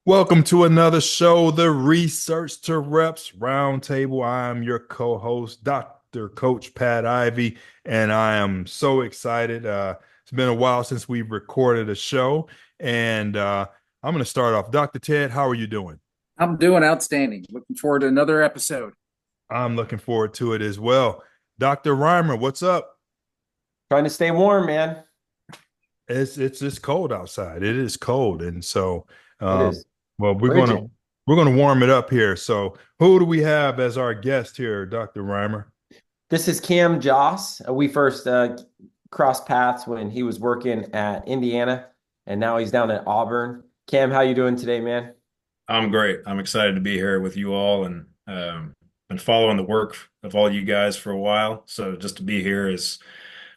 Welcome to another show, the Research to Reps Roundtable. I'm your co-host, Dr. Coach Pat Ivey, and I am so excited. It's been a while since we've recorded a show, and I'm going to start off. Dr. Ted, how are you doing? I'm doing outstanding. Looking forward to another episode. I'm looking forward to it as well. Dr. Rimer, what's up? Trying to stay warm, man. It's cold outside. It is cold, and so It um, is well, frigid. we're gonna warm it up here. So, who do we have as our guest here, Dr. Reimer? This is Cam Josse. We first crossed paths when he was working at Indiana, and now he's down at Auburn. Cam, how you doing today, man? I'm great. I'm excited to be here with you all and been following the work of all you guys for a while. So just to be here is,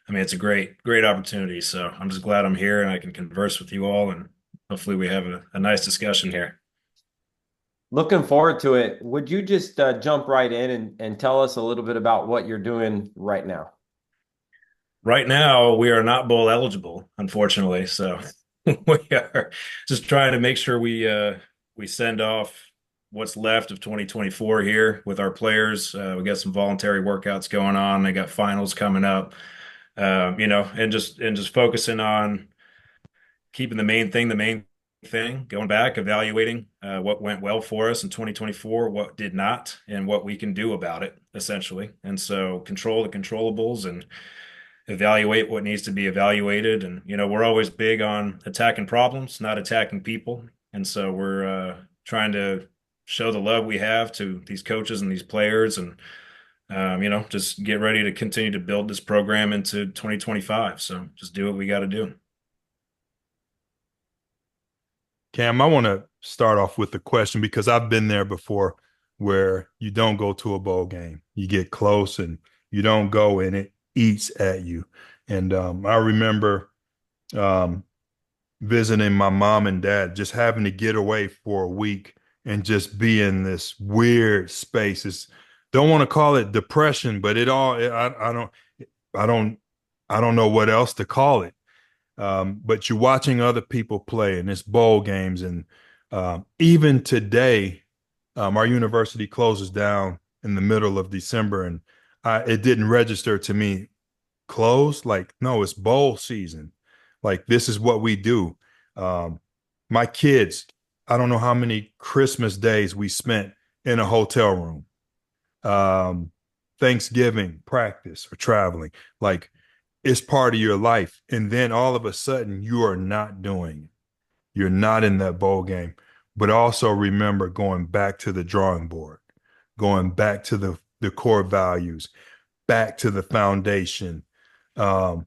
it's a great opportunity. So I'm just glad I'm here and I can converse with you all and hopefully we have a nice discussion here. Looking forward to it. Would you just jump right in and tell us a little bit about what you're doing right now? Right now, we are not bowl eligible, unfortunately. So we are just trying to make sure we send off what's left of 2024 here with our players. We got some voluntary workouts going on. They got finals coming up. And just focusing on keeping the main thing, going back, evaluating what went well for us in 2024, what did not, and what we can do about it, essentially. And so control the controllables and evaluate what needs to be evaluated. And, we're always big on attacking problems, not attacking people. And so we're trying to show the love we have to these coaches and these players and, just get ready to continue to build this program into 2025. So just do what we got to do. Cam, I want to start off with the question because I've been there before where you don't go to a bowl game. You get close and you don't go and it eats at you. And I remember um, visiting my mom and dad, just having to get away for a week and just be in this weird space. Don't want to call it depression, but I don't, I don't know what else to call it. But you're watching other people play, and it's bowl games, and even today, our university closes down in the middle of December, and it didn't register to me. Close? Like, no, it's bowl season. Like, this is what we do. My kids, I don't know how many Christmas days we spent in a hotel room. Um, Thanksgiving practice or traveling. Like, it's part of your life. And then all of a sudden, you are not doing it. You're not in that bowl game. But also remember going back to the drawing board, going back to the core values, back to the foundation. Um,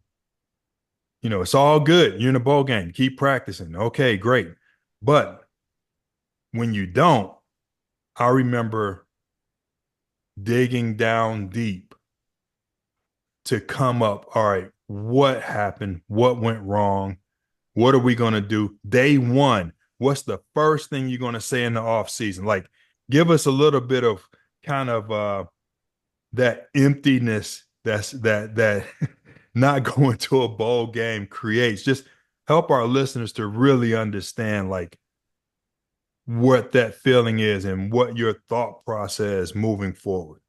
it's all good. You're in a bowl game. Keep practicing. Okay, great. But when you don't, I remember digging down deep to come up. All right, what happened? What went wrong? What are we going to do? Day one, what's the first thing you're going to say in the off season? Like, give us a little bit of kind of that emptiness that not going to a bowl game creates. Just help our listeners to really understand like what that feeling is and what your thought process moving forward.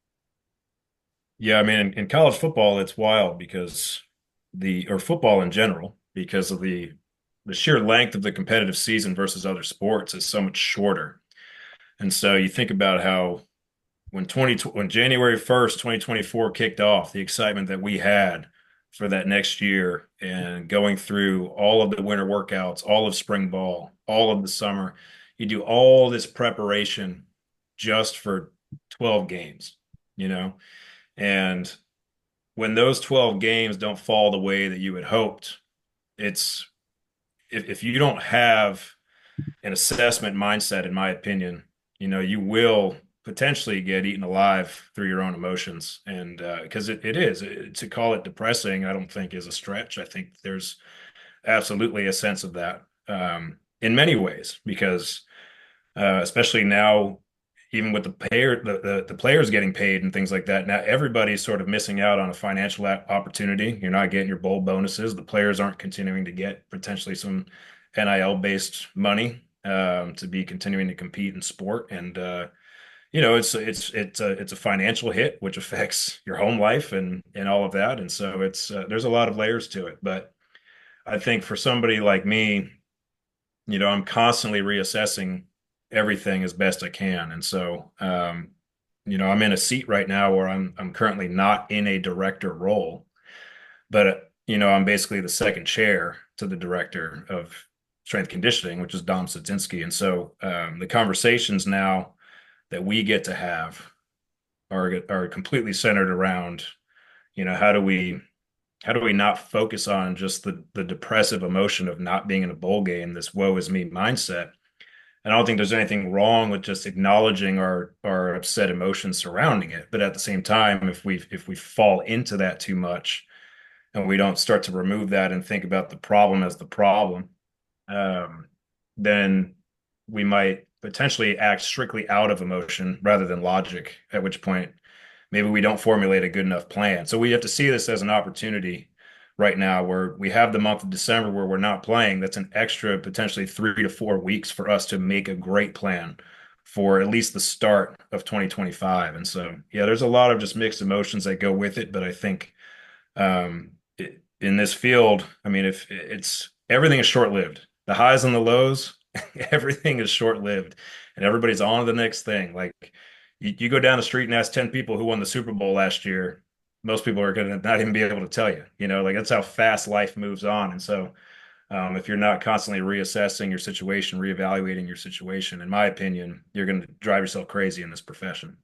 Yeah, in college football, it's wild because or football in general, because of the sheer length of the competitive season versus other sports is so much shorter. And so you think about how when January 1st, 2024 kicked off, the excitement that we had for that next year and going through all of the winter workouts, all of spring ball, all of the summer, you do all this preparation just for 12 games, you know? And when those 12 games don't fall the way that you had hoped, it's if you don't have an assessment mindset, in my opinion, you will potentially get eaten alive through your own emotions. And because it is, to call it depressing, I don't think is a stretch. I think there's absolutely a sense of that in many ways, because especially now, even with the players getting paid and things like that, now everybody's sort of missing out on a financial opportunity. You're not getting your bowl bonuses. The players aren't continuing to get potentially some NIL based money. to be continuing to compete in sport. And it's a financial hit, which affects your home life and all of that. And so there's a lot of layers to it. But I think for somebody like me, I'm constantly reassessing everything as best I can. And so, I'm in a seat right now where I'm currently not in a director role, but I'm basically the second chair to the director of strength conditioning, which is Dom Satinsky. And so, the conversations now that we get to have are completely centered around, how do we not focus on just the depressive emotion of not being in a bowl game, this woe is me mindset. And I don't think there's anything wrong with just acknowledging our upset emotions surrounding it. But at the same time, if we fall into that too much and we don't start to remove that and think about the problem as the problem, then we might potentially act strictly out of emotion rather than logic, at which point maybe we don't formulate a good enough plan. So we have to see this as an opportunity right now where we have the month of December where we're not playing. That's an extra potentially 3 to 4 weeks for us to make a great plan for at least the start of 2025. And so, yeah, there's a lot of just mixed emotions that go with it. But I think in this field, I mean, if it's everything is short-lived, the highs and the lows, everything is short-lived, and everybody's on to the next thing. Like you go down the street and ask 10 people who won the Super Bowl last year, most people are going to not even be able to tell you, like that's how fast life moves on. And so, if you're not constantly reassessing your situation, reevaluating your situation, in my opinion, you're going to drive yourself crazy in this profession.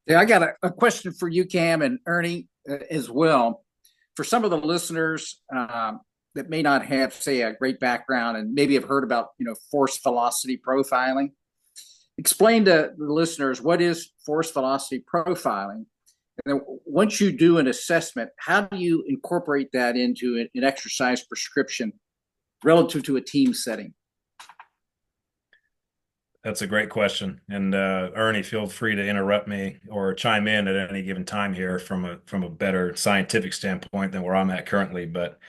Yeah, I got a question for you, Cam, and Ernie as well. For some of the listeners that may not have, say, a great background and maybe have heard about, force velocity profiling, explain to the listeners what is force velocity profiling. And then once you do an assessment, how do you incorporate that into an exercise prescription relative to a team setting? That's a great question. And Ernie, feel free to interrupt me or chime in at any given time here from a better scientific standpoint than where I'm at currently. But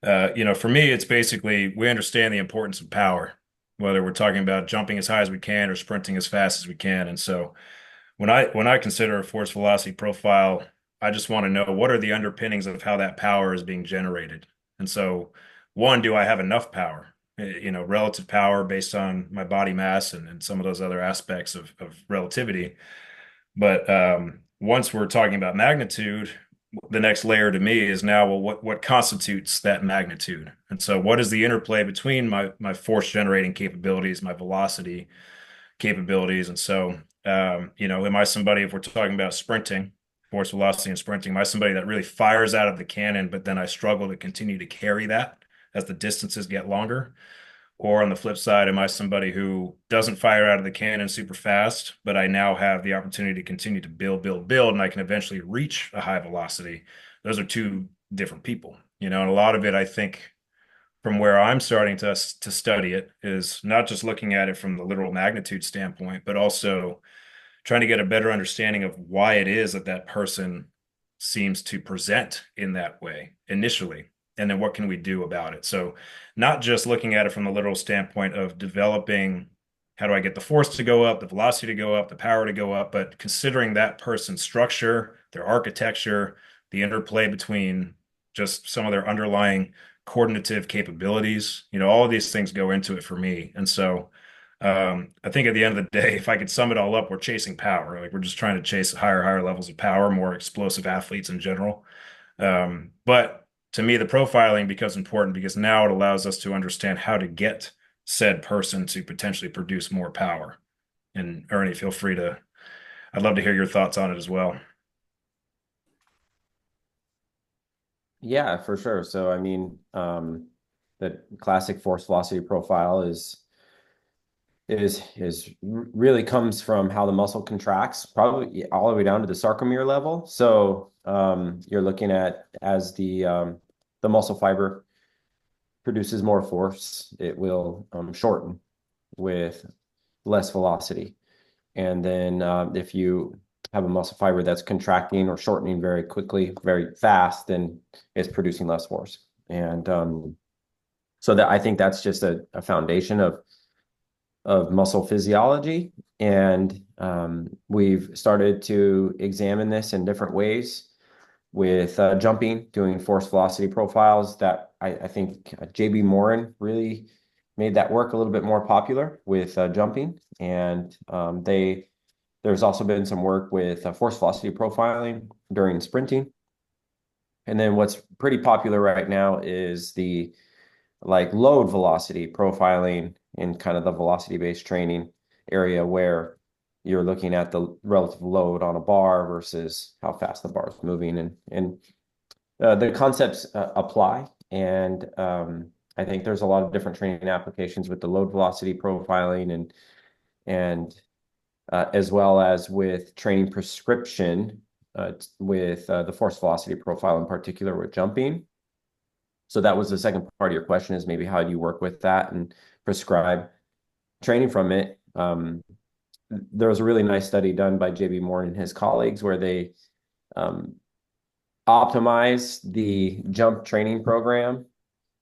for me, it's basically we understand the importance of power, whether we're talking about jumping as high as we can or sprinting as fast as we can. And so when I consider a force velocity profile, I just want to know what are the underpinnings of how that power is being generated. And so, one, do I have enough power? Relative power based on my body mass and some of those other aspects of relativity. But once we're talking about magnitude, the next layer to me is now, well, what constitutes that magnitude? And so what is the interplay between my force generating capabilities, my velocity capabilities? And so, am I somebody, if we're talking about sprinting, force velocity and sprinting, am I somebody that really fires out of the cannon, but then I struggle to continue to carry that as the distances get longer? Or on the flip side, am I somebody who doesn't fire out of the cannon super fast, but I now have the opportunity to continue to build, and I can eventually reach a high velocity? Those are two different people, and a lot of it, I think, from where I'm starting to study it is not just looking at it from the literal magnitude standpoint, but also trying to get a better understanding of why it is that person seems to present in that way initially. And then what can we do about it? So not just looking at it from the literal standpoint of developing how do I get the force to go up, the velocity to go up, the power to go up, but considering that person's structure, their architecture, the interplay between just some of their underlying coordinative capabilities, all of these things go into it for me. And so I think at the end of the day, if I could sum it all up, we're chasing power. Like we're just trying to chase higher levels of power, more explosive athletes in general. But to me, the profiling becomes important because now it allows us to understand how to get said person to potentially produce more power. And Ernie, feel free to, I'd love to hear your thoughts on it as well. Yeah, for sure. So, I mean, the classic force velocity profile is really comes from how the muscle contracts, probably all the way down to the sarcomere level. So, you're looking at as the muscle fiber produces more force, it will shorten with less velocity. And then if you have a muscle fiber that's contracting or shortening very quickly, very fast, then it's producing less force. And So that I think that's just a foundation of muscle physiology. And we've started to examine this in different ways with jumping, doing force velocity profiles that I think JB Morin really made that work a little bit more popular with jumping. And there's also been some work with force velocity profiling during sprinting. And then what's pretty popular right now is the like load velocity profiling in kind of the velocity-based training area where you're looking at the relative load on a bar versus how fast the bar is moving. And the concepts apply. And I think there's a lot of different training applications with the load velocity profiling and as well as with training prescription with the force velocity profile in particular with jumping. So that was the second part of your question, is maybe how do you work with that and prescribe training from it. There was a really nice study done by JB Moore and his colleagues where they optimized the jump training program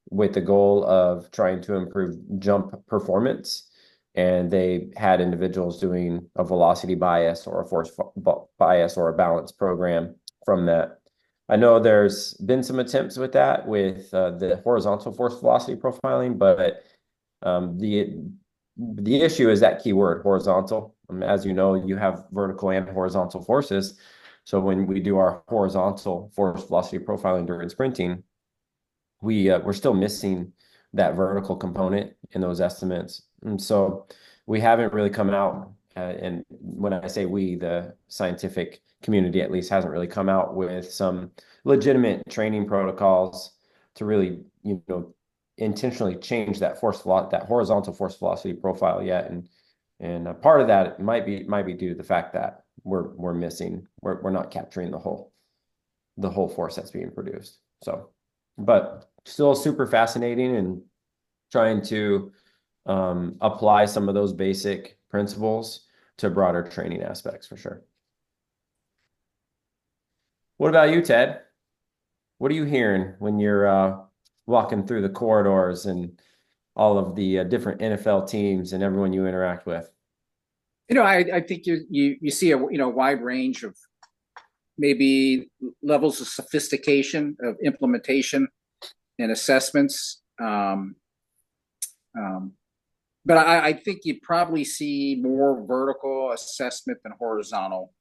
with the goal of trying to improve jump performance. And they had individuals doing a velocity bias or a force bias or a balance program from that. I know there's been some attempts with that with the horizontal force velocity profiling, but the issue is that keyword horizontal. As you know, you have vertical and horizontal forces. So when we do our horizontal force velocity profiling during sprinting, we're still missing that vertical component in those estimates. And so we haven't really come out, and when I say we, the scientific community at least hasn't really come out with some legitimate training protocols to really, intentionally change that that horizontal force velocity profile yet. And part of that might be due to the fact that we're missing, we're not capturing the whole force that's being produced. So, but still super fascinating and trying to apply some of those basic principles to broader training aspects for sure. What about you, Ted? What are you hearing when you're walking through the corridors and all of the different NFL teams and everyone you interact with? I think you see a wide range of maybe levels of sophistication of implementation and assessments. But I think you probably see more vertical assessment than horizontal,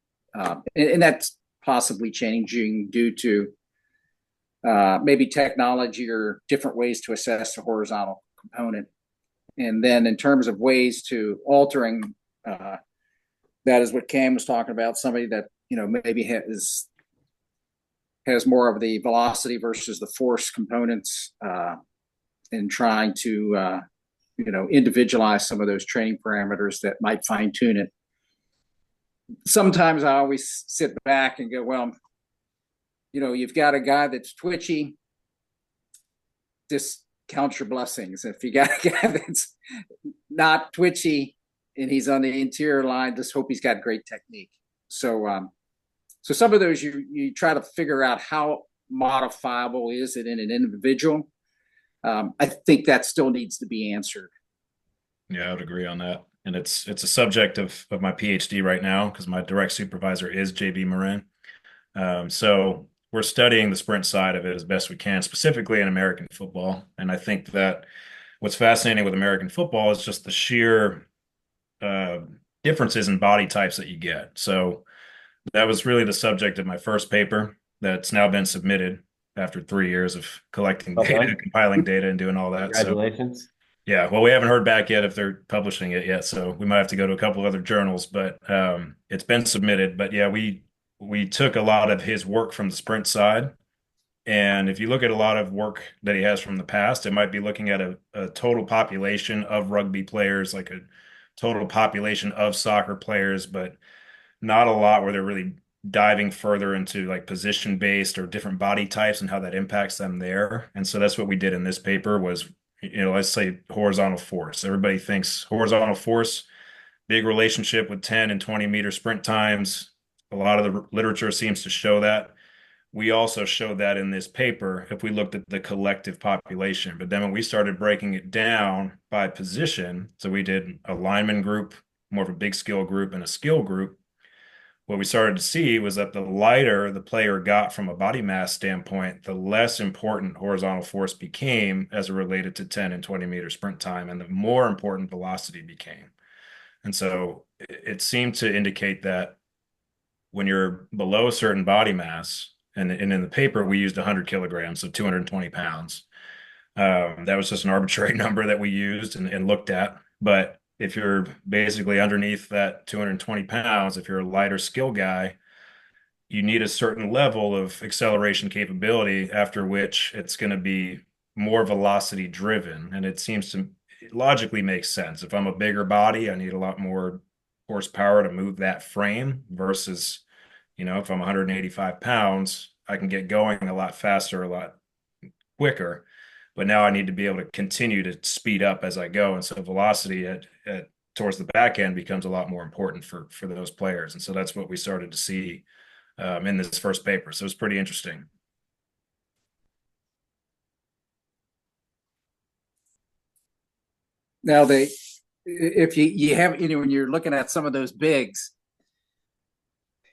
and that's possibly changing due to maybe technology or different ways to assess the horizontal component. And then in terms of ways to altering, that is what Cam was talking about, somebody that, maybe has more of the velocity versus the force components, and trying to, individualize some of those training parameters that might fine tune it. Sometimes I always sit back and go, well, you've got a guy that's twitchy, just count your blessings. If you got a guy that's not twitchy and he's on the interior line, just hope he's got great technique. So some of those you try to figure out how modifiable is it in an individual. I think that still needs to be answered. Yeah, I would agree on that. And it's a subject of my PhD right now because my direct supervisor is JB Morin. So we're studying the sprint side of it as best we can, specifically in American football. And I think that what's fascinating with American football is just the sheer differences in body types that you get. So that was really the subject of my first paper that's now been submitted after 3 years of collecting data, compiling data, and doing all that. Congratulations. So, yeah, well, we haven't heard back yet if they're publishing it yet, so we might have to go to a couple of other journals, but it's been submitted. But yeah, we took a lot of his work from the sprint side. And if you look at a lot of work that he has from the past, it might be looking at a total population of rugby players, like a total population of soccer players, but not a lot where they're really diving further into like position based or different body types and how that impacts them there. And so that's what we did in this paper was, let's say horizontal force. Everybody thinks horizontal force, big relationship with 10 and 20 meter sprint times. A lot of the literature seems to show that. we also showed that in this paper if we looked at the collective population. But then when we started breaking it down by position, so we did a lineman group, more of a big skill group, and a skill group, what we started to see was that the lighter the player got from a body mass standpoint, the less important horizontal force became as it related to 10 and 20-meter sprint time, and the more important velocity became. And so it seemed to indicate that when you're below a certain body mass, and in the paper, we used 100 kilograms, so 220 pounds. That was just an arbitrary number that we used and looked at. But if you're basically underneath that 220 pounds, if you're a lighter skill guy, you need a certain level of acceleration capability after which it's going to be more velocity driven. And it seems to logically make sense. If I'm a bigger body, I need a lot more horsepower to move that frame versus, if I'm 185 pounds, I can get going a lot faster, a lot quicker. But now I need to be able to continue to speed up as I go. And so velocity towards the back end becomes a lot more important for those players. And so that's what we started to see in this first paper. So it was pretty interesting. Now if you have, when you're looking at some of those bigs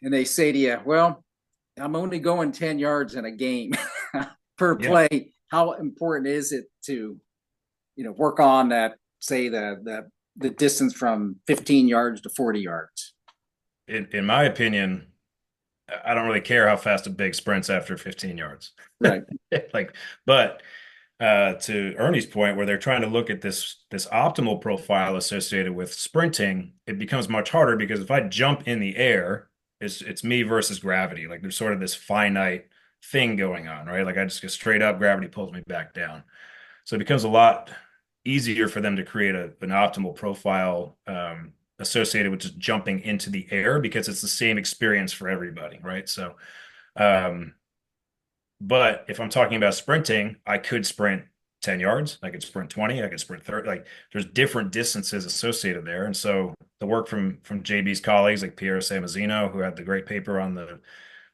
and they say to you, well, I'm only going 10 yards in a game per play. How important is it to, work on that, say the distance from 15 yards to 40 yards? In my opinion, I don't really care how fast a big sprints after 15 yards. Right. But to Ernie's point, where they're trying to look at this optimal profile associated with sprinting, it becomes much harder because if I jump in the air, it's me versus gravity. Like there's sort of this finite thing going on, right? Like I just get straight up, gravity pulls me back down. So it becomes a lot easier for them to create an optimal profile associated with just jumping into the air because it's the same experience for everybody, right? So, but if I'm talking about sprinting, I could sprint 10 yards, I could sprint 20, I could sprint 30. Like there's different distances associated there. And so the work from JB's colleagues like Piero Samazino, who had the great paper on the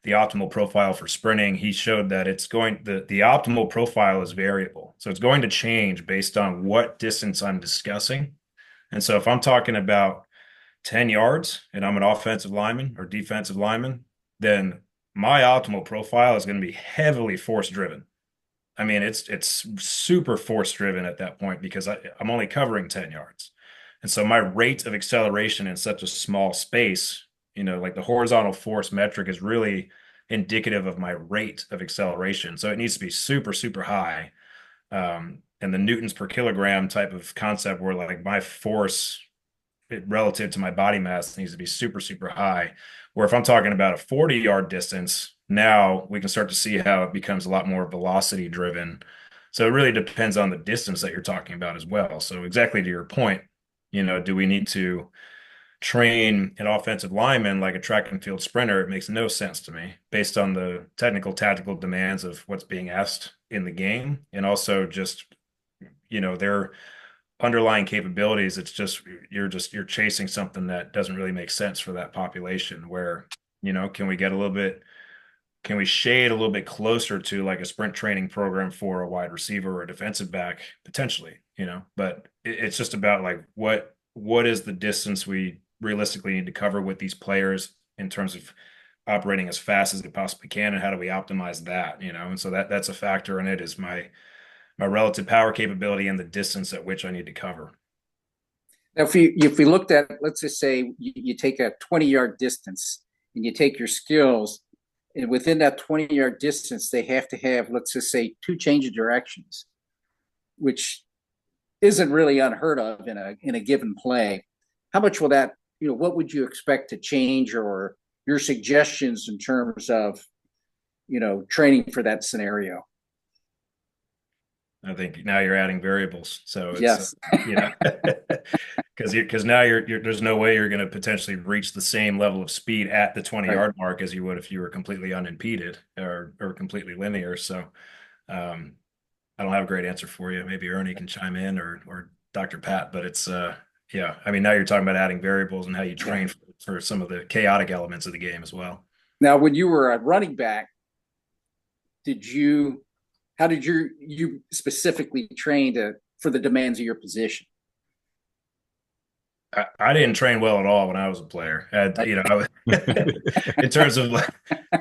optimal profile for sprinting, he showed that the optimal profile is variable. So it's going to change based on what distance I'm discussing. And so if I'm talking about 10 yards and I'm an offensive lineman or defensive lineman, then my optimal profile is going to be heavily force driven. I mean, it's super force driven at that point because I'm only covering 10 yards. And so my rate of acceleration in such a small space, like the horizontal force metric is really indicative of my rate of acceleration. So it needs to be super, super high. And the newtons per kilogram type of concept where like my force relative to my body mass needs to be super, super high. Where if I'm talking about a 40-yard distance, now we can start to see how it becomes a lot more velocity driven. So it really depends on the distance that you're talking about as well. So exactly to your point, do we need to train an offensive lineman like a track and field sprinter? It makes no sense to me based on the technical, tactical demands of what's being asked in the game. And also just, their underlying capabilities. It's just you're chasing something that doesn't really make sense for that population where, can we shade a little bit closer to like a sprint training program for a wide receiver or a defensive back potentially, but it's just about like what is the distance we realistically need to cover with these players in terms of operating as fast as they possibly can, and how do we optimize that, and so that's a factor in it, is my relative power capability and the distance at which I need to cover. Now, if we looked at, let's just say you take a 20-yard distance and you take your skills, and within that 20-yard distance, they have to have, let's just say, 2 change of directions, which isn't really unheard of in a given play. How much will that, what would you expect to change, or your suggestions in terms of, training for that scenario? I think now you're adding variables. So it's, yes, because now there's no way you're going to potentially reach the same level of speed at the 20-yard mark as you would if you were completely unimpeded or completely linear. So I don't have a great answer for you. Maybe Ernie can chime in or Dr. Pat, but it's yeah. I mean, now you're talking about adding variables and how you train for some of the chaotic elements of the game as well. Now, when you were a running back, did you, how did you specifically train for the demands of your position? I didn't train well at all when I was a player. In terms of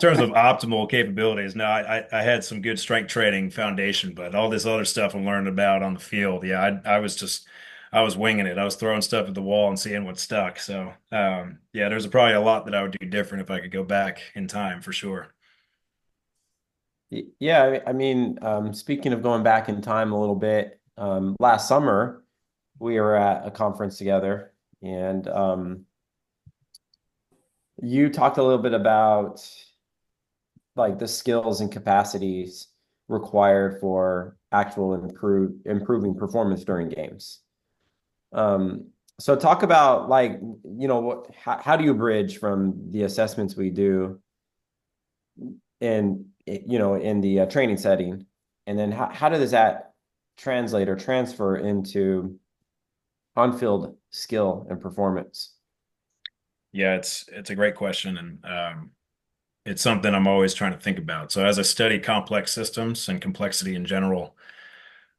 optimal capabilities, no, I had some good strength training foundation, but all this other stuff I learned about on the field, yeah, I was winging it. I was throwing stuff at the wall and seeing what stuck. So, yeah, there's probably a lot that I would do different if I could go back in time for sure. Yeah, I mean, speaking of going back in time a little bit, last summer we were at a conference together, and you talked a little bit about like the skills and capacities required for actual improving performance during games. So talk about like, how do you bridge from the assessments we do in the training setting, and then how does that translate or transfer into on-field skill and performance? Yeah, it's a great question, and it's something I'm always trying to think about. So as I study complex systems and complexity in general,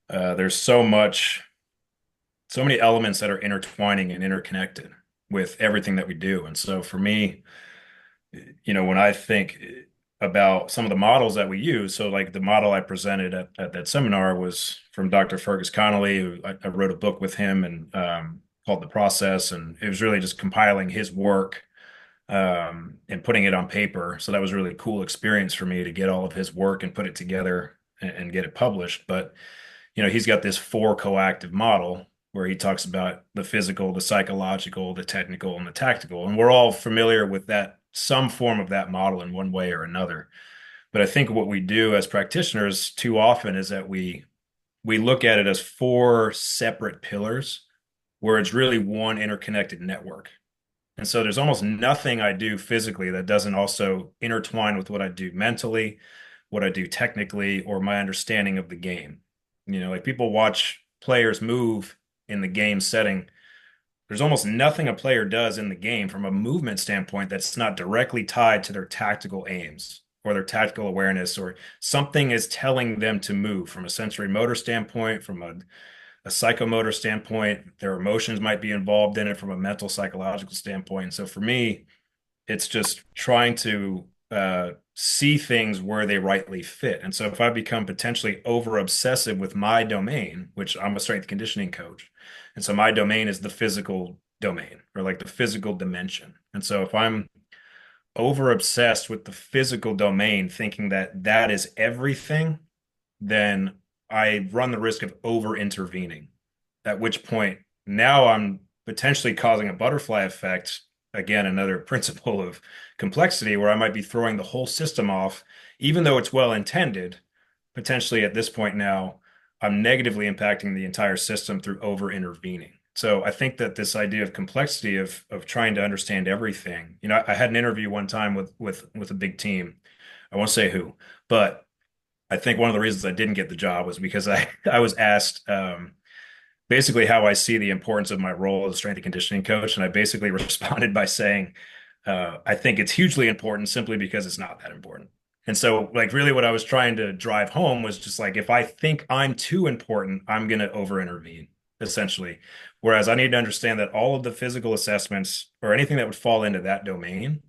there's so many elements that are intertwining and interconnected with everything that we do. And so for me, when I think about some of the models that we use, so like the model I presented at that seminar was from Dr. Fergus Connolly, who I wrote a book with him and called The Process. And it was really just compiling his work and putting it on paper. So that was a really cool experience for me to get all of his work and put it together and get it published. But, he's got this four coactive model where he talks about the physical, the psychological, the technical, and the tactical. And we're all familiar with that, some form of that model in one way or another. But I think what we do as practitioners too often is that we look at it as four separate pillars where it's really one interconnected network. And so there's almost nothing I do physically that doesn't also intertwine with what I do mentally, what I do technically, or my understanding of the game. Like people watch players move in the game setting. There's almost nothing a player does in the game from a movement standpoint that's not directly tied to their tactical aims or their tactical awareness, or something is telling them to move from a sensory motor standpoint, from a psychomotor standpoint. Their emotions might be involved in it from a mental psychological standpoint. So for me, it's just trying to see things where they rightly fit. And so if I become potentially over obsessive with my domain, which I'm a strength conditioning coach, and so my domain is the physical domain or like the physical dimension. And so if I'm over obsessed with the physical domain, thinking that that is everything, then I run the risk of over intervening, at which point now I'm potentially causing a butterfly effect. Again, another principle of complexity where I might be throwing the whole system off, even though it's well intended. Potentially at this point now, I'm negatively impacting the entire system through over intervening. So I think that this idea of complexity of trying to understand everything, I had an interview one time with a big team. I won't say who, but I think one of the reasons I didn't get the job was because I was asked basically how I see the importance of my role as a strength and conditioning coach, and I basically responded by saying I think it's hugely important simply because it's not that important. And so, like, really, what I was trying to drive home was just like, if I think I'm too important, I'm going to over intervene, essentially. Whereas I need to understand that all of the physical assessments or anything that would fall into that domain,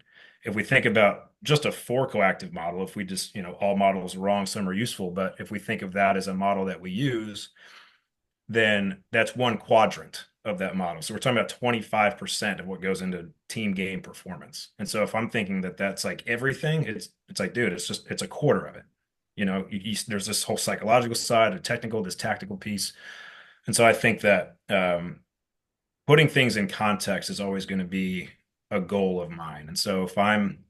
if we think about just a four coactive model, if we just, all models are wrong, some are useful, but if we think of that as a model that we use, then that's one quadrant of that model. So we're talking about 25% of what goes into team game performance. And so if I'm thinking that that's like everything, it's like, dude, it's a quarter of it. There's this whole psychological side, this tactical piece. And so I think that putting things in context is always going to be a goal of mine. And so if I'm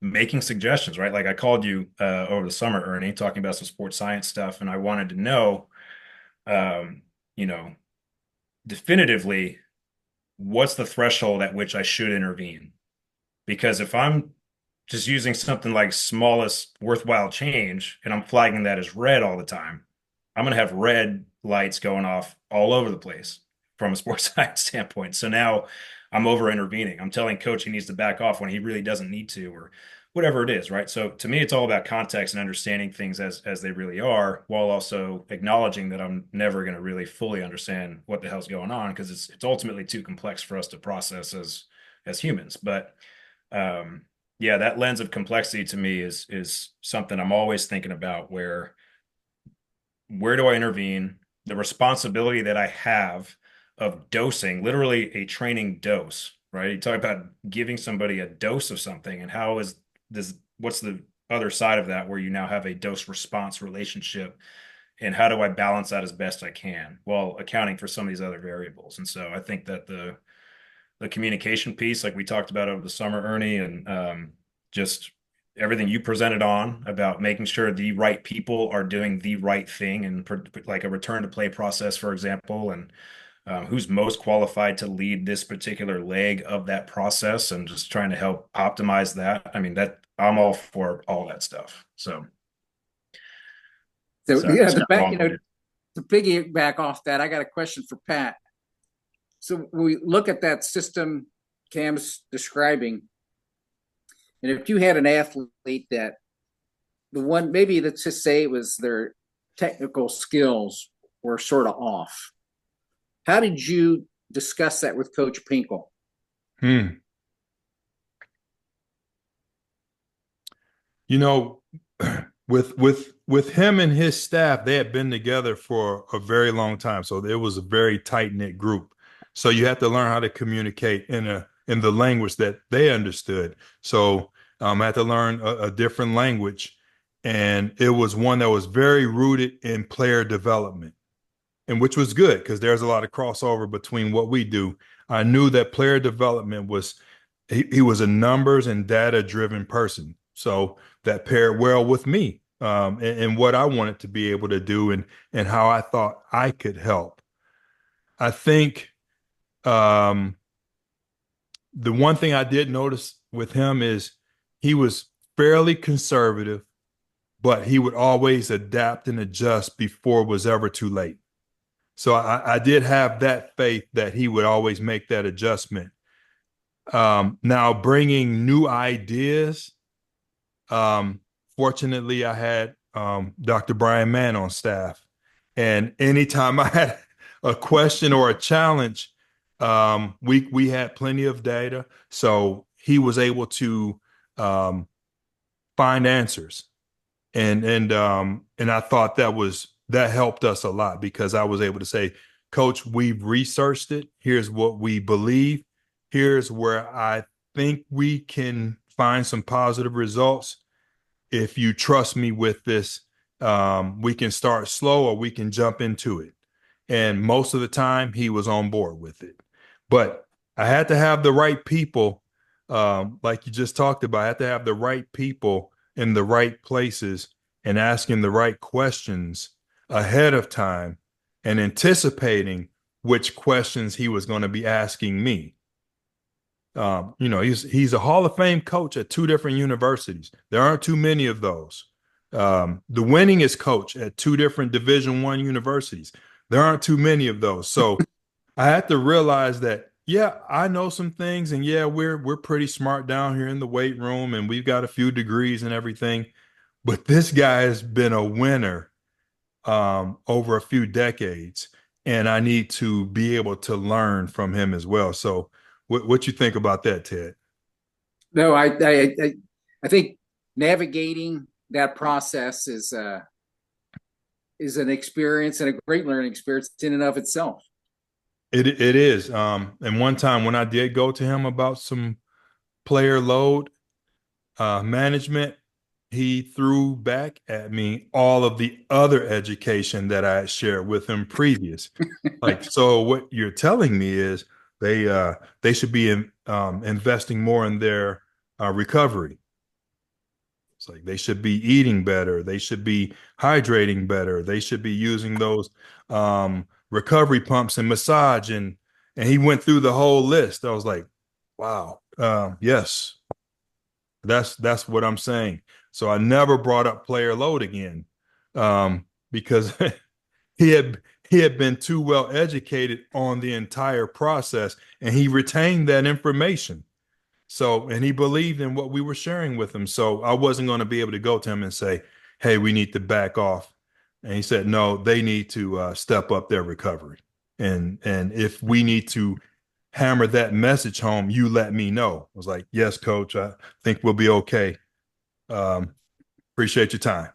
making suggestions, right? Like I called you over the summer, Ernie, talking about some sports science stuff, and I wanted to know, um, definitively, what's the threshold at which I should intervene? Because if I'm just using something like smallest worthwhile change and I'm flagging that as red all the time, I'm going to have red lights going off all over the place from a sports science standpoint. So now I'm over intervening. I'm telling coach he needs to back off when he really doesn't need to, or whatever it is, right? So to me, it's all about context and understanding things as they really are, while also acknowledging that I'm never going to really fully understand what the hell's going on, because it's ultimately too complex for us to process as humans. But yeah, that lens of complexity to me is something I'm always thinking about. Where do I intervene? The responsibility that I have of dosing, literally a training dose, right? You talk about giving somebody a dose of something, and how is this, what's the other side of that, where you now have a dose response relationship, and how do I balance that as best I can while accounting for some of these other variables? And so I think that the communication piece, like we talked about over the summer, Ernie, and just everything you presented on about making sure the right people are doing the right thing, and like a return to play process, for example, and who's most qualified to lead this particular leg of that process, and just trying to help optimize that. I mean, that I'm all for all that stuff. So, So sorry, yeah, it's the got back, long-winded. to piggyback off that, I got a question for Pat. So when we look at that system Cam's describing, and if you had an athlete that the one, maybe let's just say it was their technical skills were sort of off, how did you discuss that with Coach Pinkle? Hmm. You know, with him and his staff, they had been together for a very long time, so it was a very tight knit group. So you have to learn how to communicate in the language that they understood. So I had to learn a different language, and it was one that was very rooted in player development, and which was good because there's a lot of crossover between what we do. I knew that player development was he was a numbers and data driven person. So that paired well with me, and what I wanted to be able to do, and how I thought I could help. I think um, the one thing I did notice with him is he was fairly conservative, but he would always adapt and adjust before it was ever too late. So I did have that faith that he would always make that adjustment. Now, bringing new ideas, um, fortunately, I had Dr. Brian Mann on staff. And anytime I had a question or a challenge, we had plenty of data. So he was able to um, find answers. And I thought that helped us a lot, because I was able to say, Coach, we've researched it. Here's what we believe. Here's where I think we can find some positive results. If you trust me with this, we can start slow or we can jump into it. And most of the time, he was on board with it. But I had to have the right people, like you just talked about. I had to have the right people in the right places and asking the right questions ahead of time and anticipating which questions he was going to be asking me. He's a Hall of Fame coach at two different universities. There aren't too many of those. The winningest coach at two different Division I universities. There aren't too many of those. So I had to realize that, yeah, I know some things, and yeah, we're pretty smart down here in the weight room, and we've got a few degrees and everything. But this guy has been a winner over a few decades, and I need to be able to learn from him as well. So, what you think about that, Ted? No, I think navigating that process is an experience and a great learning experience in and of itself. It is. And one time when I did go to him about some player load management, he threw back at me all of the other education that I had shared with him previous. Like, so what you're telling me is they should be investing more in their recovery. It's like they should be eating better. They should be hydrating better. They should be using those recovery pumps and massage. And he went through the whole list. I was like, wow, yes, that's what I'm saying. So I never brought up player load again, because he had he had been too well educated on the entire process, and he retained that information. So, and he believed in what we were sharing with him. So I wasn't going to be able to go to him and say, hey, we need to back off. And he said, no, they need to step up their recovery. And if we need to hammer that message home, you let me know. I was like, yes, coach, I think we'll be okay. Appreciate your time.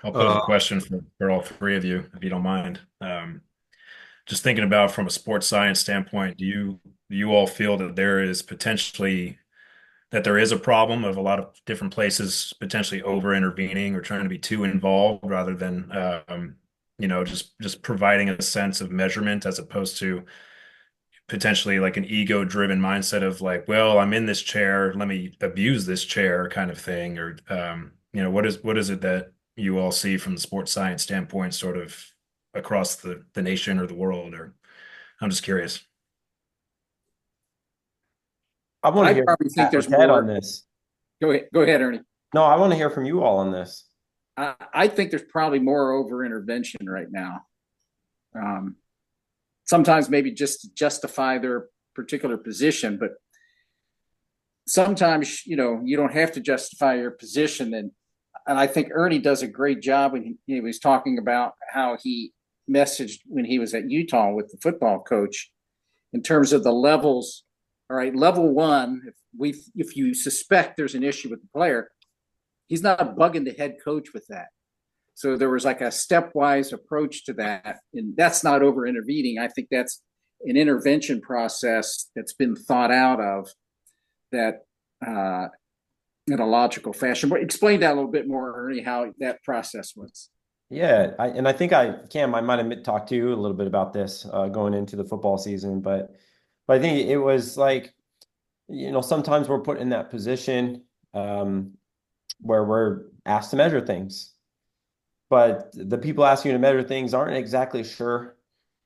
I'll pose a question for all three of you, if you don't mind. Just thinking about from a sports science standpoint, do you all feel that there is potentially that there is a problem of a lot of different places potentially over intervening or trying to be too involved rather than just providing a sense of measurement as opposed to potentially like an ego driven mindset of like, well, I'm in this chair, let me abuse this chair kind of thing, or what is it that you all see from the sports science standpoint sort of across the nation or the world? Or I'm just curious. I want to I hear probably think Matt or there's Ted on more. this. Go ahead, Ernie. No, I want to hear from you all on this. I think there's probably more over intervention right now. Sometimes maybe just to justify their particular position, but sometimes you don't have to justify your position. And I think Ernie does a great job when he was talking about how he messaged when he was at Utah with the football coach in terms of the levels. All right, level one, if you suspect there's an issue with the player, he's not bugging the head coach with that. So there was like a stepwise approach to that, and that's not over intervening. I think that's an intervention process that's been thought out of that in a logical fashion. But explain that a little bit more, Ernie, how that process was. Yeah, I think Cam, I might have talked to you a little bit about this going into the football season, but I think it was like, sometimes we're put in that position where we're asked to measure things, but the people asking you to measure things aren't exactly sure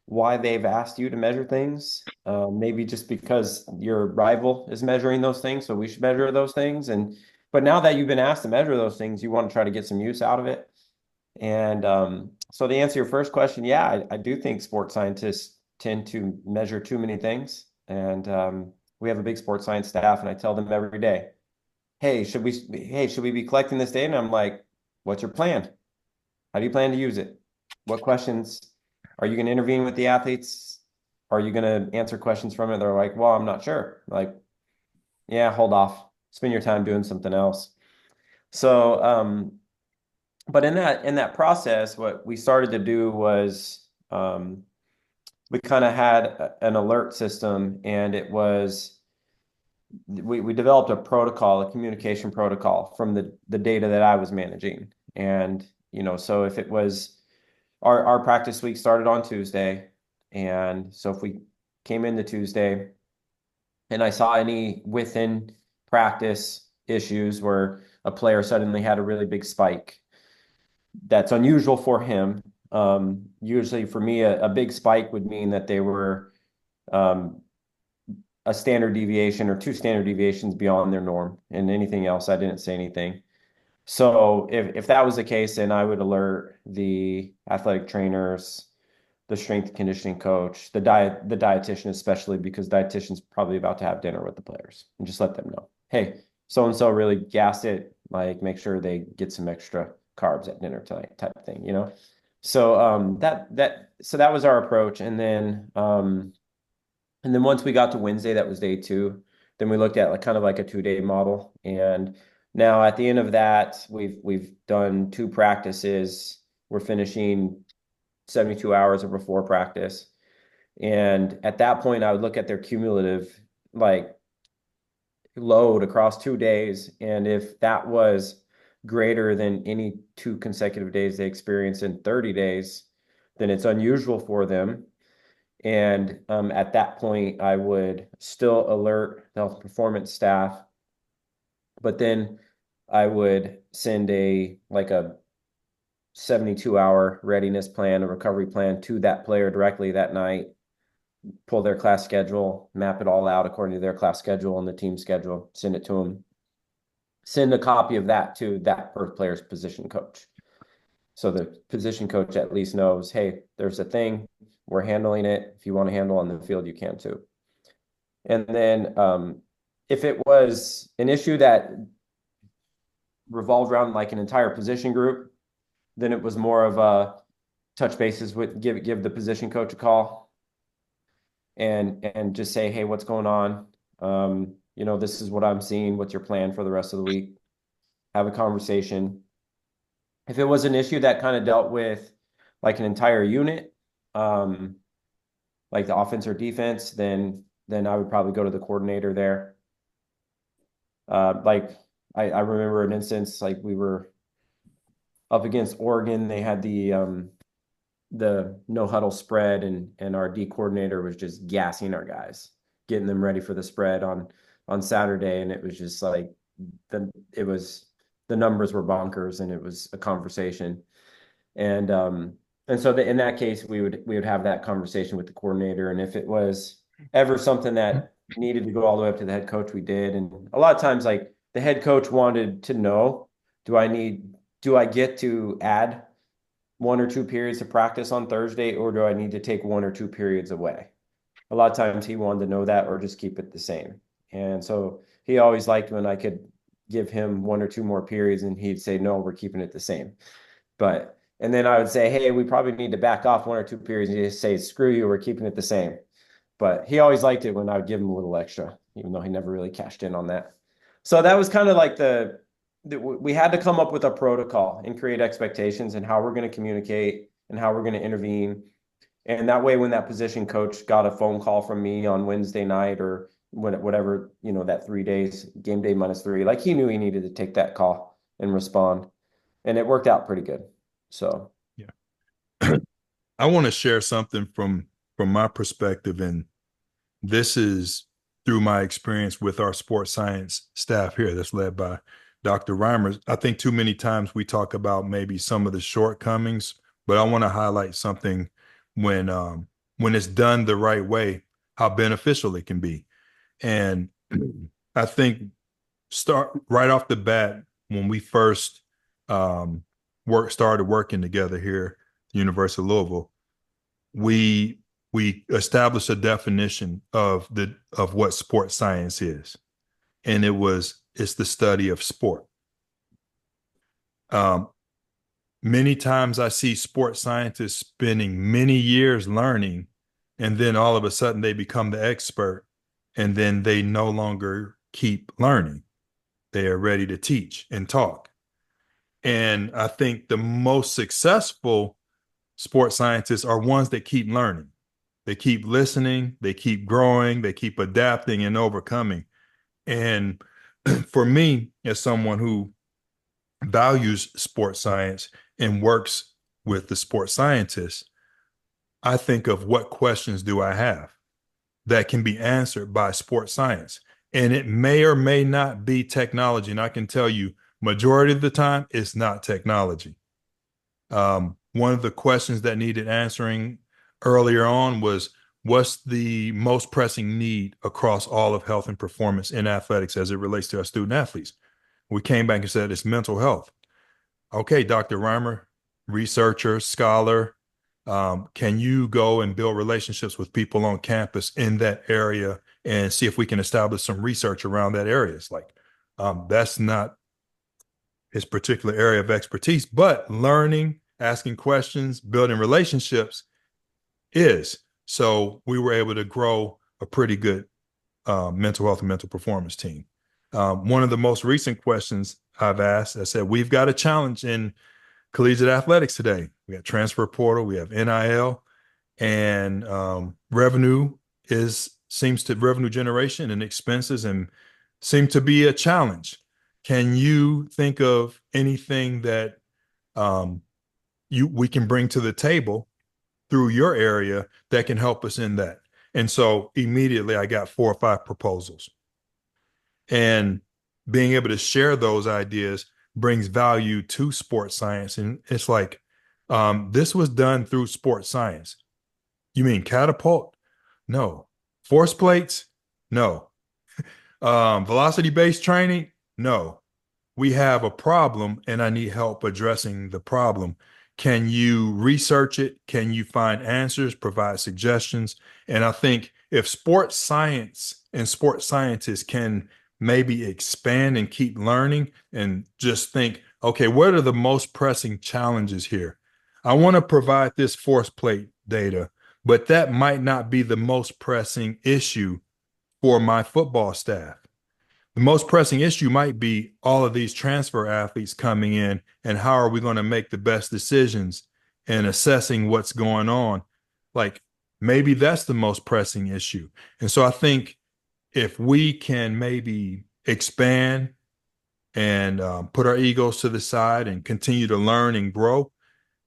why they've asked you to measure things. Maybe just because your rival is measuring those things, so we should measure those things. But now that you've been asked to measure those things, you want to try to get some use out of it. And so to answer your first question, yeah, I do think sports scientists tend to measure too many things. And we have a big sports science staff, and I tell them every day, hey, should we be collecting this data? And I'm like, what's your plan? How do you plan to use it? What questions? Are you going to intervene with the athletes? Are you going to answer questions from it? They're like, well, I'm not sure. Like, yeah, hold off. Spend your time doing something else. So, but in that process, what we started to do was we kind of had an alert system, and it was we developed a protocol, a communication protocol from the data that I was managing. And so if it was our practice week started on Tuesday, and so if we came into Tuesday and I saw any within practice issues where a player suddenly had a really big spike, that's unusual for him. Usually for me, a big spike would mean that they were a standard deviation or two standard deviations beyond their norm, and anything else, I didn't say anything. So if that was the case, then I would alert the athletic trainers, the strength and conditioning coach, the dietitian, especially because dietitian's probably about to have dinner with the players, and just let them know, hey, so-and-so really gassed it, like make sure they get some extra carbs at dinner tonight type of thing, So that was our approach. And then once we got to Wednesday, that was day 2, then we looked at kind of like a 2-day model. And now at the end of that, we've done 2 practices. We're finishing 72 hours of before practice. And at that point, I would look at their cumulative load across 2 days. And if that was greater than any 2 consecutive days they experienced in 30 days, then it's unusual for them. And at that point, I would still alert the health performance staff, but then I would send a 72-hour readiness plan, a recovery plan to that player directly that night, pull their class schedule, map it all out according to their class schedule and the team schedule, send it to them, send a copy of that to that player's position coach. So the position coach at least knows, hey, there's a thing, we're handling it. If you want to handle on the field, you can too. And then if it was an issue that revolved around like an entire position group, then it was more of a touch bases with give the position coach a call and just say, hey, what's going on? This is what I'm seeing. What's your plan for the rest of the week? Have a conversation. If it was an issue that kind of dealt with like an entire unit, like the offense or defense, then I would probably go to the coordinator there. Like I remember an instance, like we were up against Oregon. They had the no huddle spread, and our D coordinator was just gassing our guys, getting them ready for the spread on Saturday, and it was just like the numbers were bonkers, and it was a conversation, and so in that case we would have that conversation with the coordinator, and if it was ever something that needed to go all the way up to the head coach, we did, and a lot of times like the head coach wanted to know, do I get to add 1 or 2 periods of practice on Thursday, or do I need to take 1 or 2 periods away? A lot of times he wanted to know that, or just keep it the same. And so he always liked when I could give him 1 or 2 more periods, and he'd say, no, we're keeping it the same. And then I would say, hey, we probably need to back off 1 or 2 periods, and he'd say, screw you, we're keeping it the same. But he always liked it when I would give him a little extra, even though he never really cashed in on that. So that was kind of like we had to come up with a protocol and create expectations and how we're going to communicate and how we're going to intervene. And that way, when that position coach got a phone call from me on Wednesday night or whatever, that 3 days, game day -3, like he knew he needed to take that call and respond. And it worked out pretty good. So, yeah. I want to share something from my perspective, and this is through my experience with our sports science staff here that's led by Dr. Rimer. I think too many times we talk about maybe some of the shortcomings, but I want to highlight something when it's done the right way, how beneficial it can be. And I think start right off the bat when we first started working together here at the University of Louisville, we established a definition of what sports science is, and it's the study of sport. Many times I see sports scientists spending many years learning, and then all of a sudden they become the expert, and then they no longer keep learning. They are ready to teach and talk. And I think the most successful sports scientists are ones that keep learning. They keep listening, they keep growing, they keep adapting and overcoming. And for me, as someone who values sports science and works with the sports scientists, I think of what questions do I have that can be answered by sports science. And it may or may not be technology. And I can tell you, majority of the time, it's not technology. One of the questions that needed answering earlier on was, what's the most pressing need across all of health and performance in athletics as it relates to our student athletes? We came back and said it's mental health. Okay, Dr. Rimer, researcher, scholar, can you go and build relationships with people on campus in that area and see if we can establish some research around that area? It's like, that's not his particular area of expertise, but learning, asking questions, building relationships is. So we were able to grow a pretty good mental health and mental performance team. One of the most recent questions I've asked, I said, we've got a challenge in collegiate athletics today. We got transfer portal, we have NIL, and revenue generation and expenses and seem to be a challenge. Can you think of anything that we can bring to the table through your area that can help us in that? And so immediately I got 4 or 5 proposals. And being able to share those ideas brings value to sports science. And it's like, this was done through sports science. You mean catapult? No. Force plates? No. Velocity-based training? No. We have a problem and I need help addressing the problem. Can you research it? Can you find answers, provide suggestions? And I think if sports science and sports scientists can maybe expand and keep learning and just think, okay, what are the most pressing challenges here? I want to provide this force plate data, but that might not be the most pressing issue for my football staff. The most pressing issue might be all of these transfer athletes coming in, and how are we going to make the best decisions in assessing what's going on? Like, maybe that's the most pressing issue. And so I think if we can maybe expand and put our egos to the side and continue to learn and grow,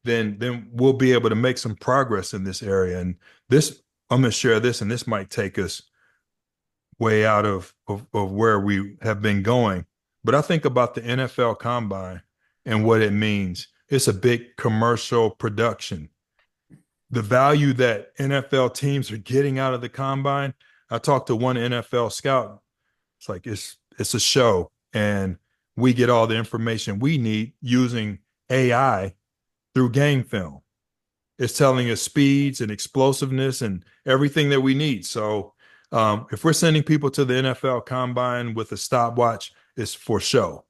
then we'll be able to make some progress in this area. And this, I'm going to share this, and this might take us way out of where we have been going. But I think about the NFL Combine and what it means. It's a big commercial production. The value that NFL teams are getting out of the Combine, I talked to one NFL scout. It's like it's a show, and we get all the information we need using AI through game film. It's telling us speeds and explosiveness and everything that we need. So if we're sending people to the NFL Combine with a stopwatch, it's for show.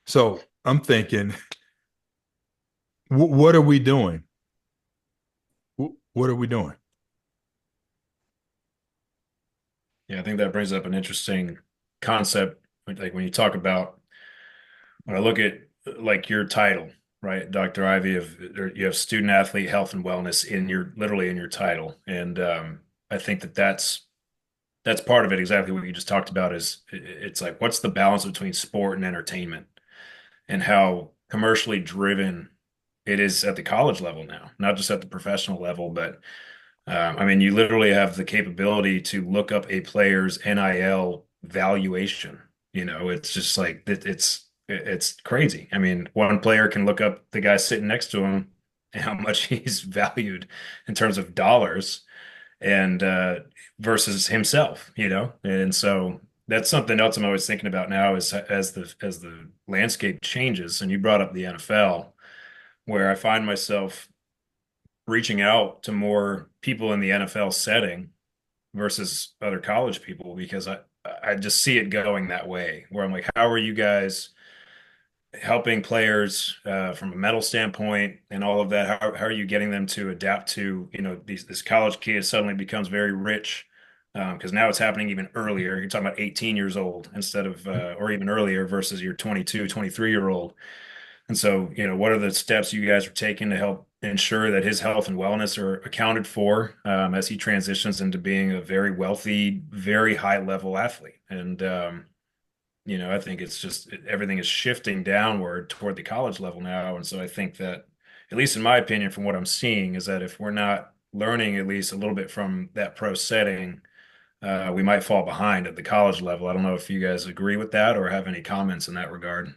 So I'm thinking, what are we doing? What are we doing? Yeah, I think that brings up an interesting concept. Like when you talk about, when I look at like your title, right, Dr. Ivey, you have student athlete health and wellness literally in your title, and I think that's part of it. Exactly what you just talked about is it's like, what's the balance between sport and entertainment, and how commercially driven it is at the college level now, not just at the professional level, but I mean, you literally have the capability to look up a player's NIL valuation. It's just like it's crazy. I mean, one player can look up the guy sitting next to him and how much he's valued in terms of dollars, and versus himself. And so that's something else I'm always thinking about now is as the landscape changes. And you brought up the NFL, where I find myself reaching out to more people in the NFL setting versus other college people, because I just see it going that way, where I'm like, how are you guys helping players from a mental standpoint and all of that? How are you getting them to adapt to, this college kid suddenly becomes very rich, because now it's happening even earlier. You're talking about 18 years old instead of, or even earlier versus your 22, 23-year-old. And so, what are the steps you guys are taking to help ensure that his health and wellness are accounted for as he transitions into being a very wealthy, very high level athlete? And, I think it's just everything is shifting downward toward the college level now. And so I think that, at least in my opinion, from what I'm seeing, is that if we're not learning at least a little bit from that pro setting, we might fall behind at the college level. I don't know if you guys agree with that or have any comments in that regard.